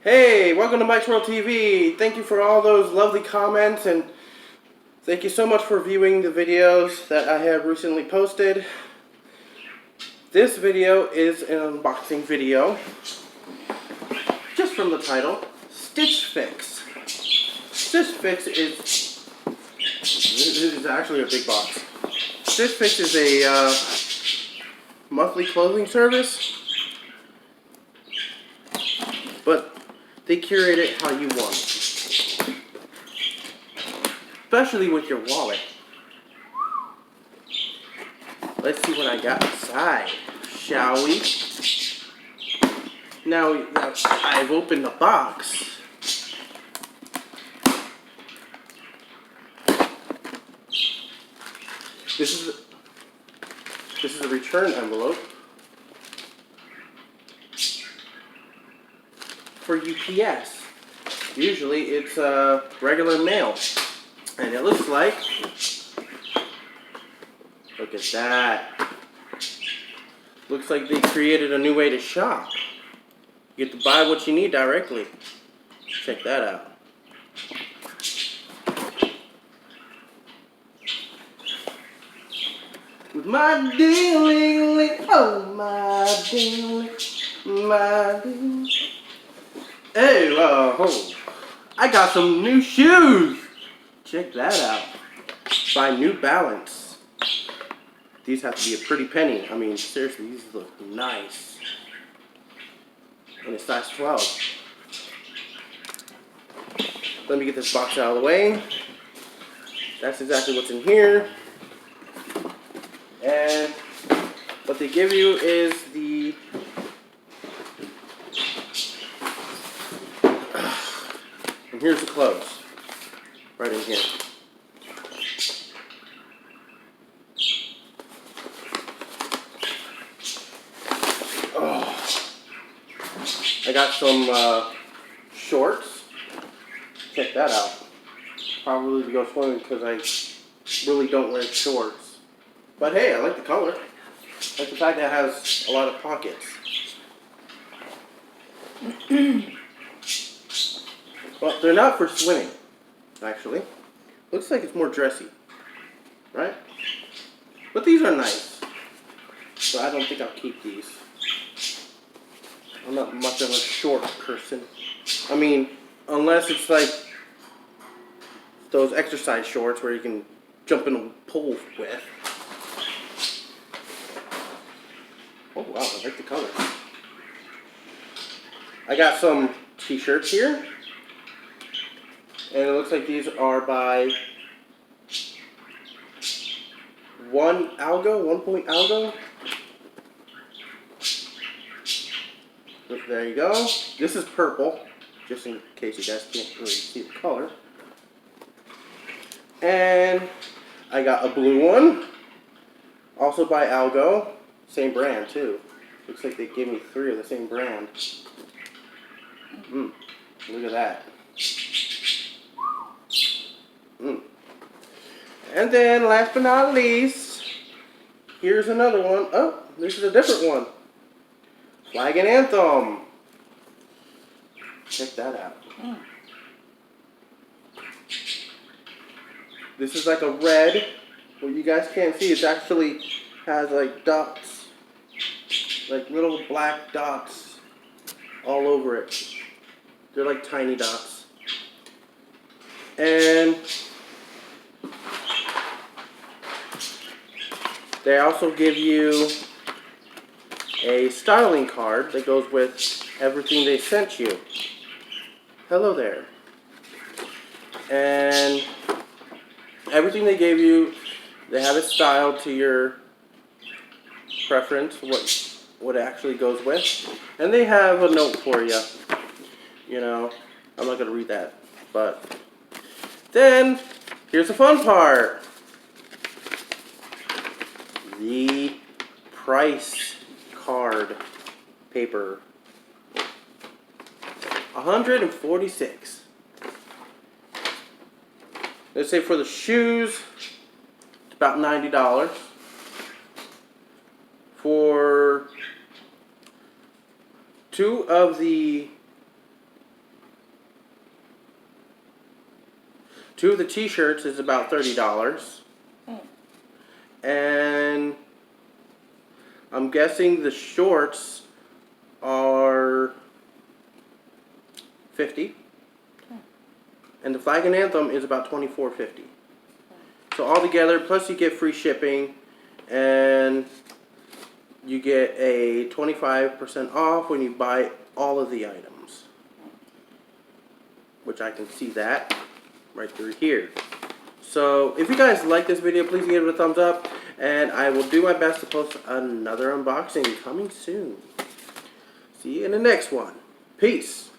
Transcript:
Hey, welcome to Mike's World TV. Thank you for all those lovely comments, and thank you so much for viewing the videos that I have recently posted. This video is an unboxing video, just from the title, Stitch Fix. Stitch Fix is actually a big box. Stitch Fix is a monthly clothing service, but they curate it how you want, especially with your wallet. Let's see what I got inside, shall we? Now I've opened the box. This is a return envelope for UPS. Usually it's regular mail, and it looks like, look at that. Looks like they created a new way to shop. You get to buy what you need directly. Check that out. With my ding-ling-ling, oh my ding-ling, my ding. Hey, I got some new shoes. Check that out. By New Balance. These have to be a pretty penny. I mean, seriously, these look nice. And it's size 12. Let me get this box out of the way. That's exactly what's in here. And what they give you is the and here's the clothes. Right in here. I got some shorts. Check that out. Probably to go swimming because I really don't wear shorts. But hey, I like the color. I like the fact that it has a lot of pockets. Well, they're not for swimming, actually. Looks like it's more dressy, right? But these are nice. So I don't think I'll keep these. I'm not much of a short person. I mean, unless it's like those exercise shorts where you can jump in a pool with. Oh wow, I like the color. I got some t-shirts here. And it looks like these are by One Point Algo. There you go. This is purple, just in case you guys can't really see the color. And I got a blue one, also by Algo, same brand too. Looks like they gave me 3 of the same brand. Look at that. And then, last but not least, here's another one. Oh, this is a different one. Flag and Anthem. Check that out. This is like a red. What you guys can't see, it actually has like dots. Like little black dots all over it. They're like tiny dots. And they also give you a styling card that goes with everything they sent you. Hello there. And everything they gave you, they have it styled to your preference, what it actually goes with. And they have a note for you. You know, I'm not going to read that. But then, here's the fun part. The price card paper. $146. Let's say for the shoes, it's about $90. For 2 of the 2 of the t-shirts is about $30. And I'm guessing the shorts are $50. And the Flag and Anthem is about $24.50. So all together, plus you get free shipping, and you get a 25% off when you buy all of the items. Which I can see that right through here. So if you guys like this video, please give it a thumbs up, and I will do my best to post another unboxing coming soon. See you in the next one. Peace.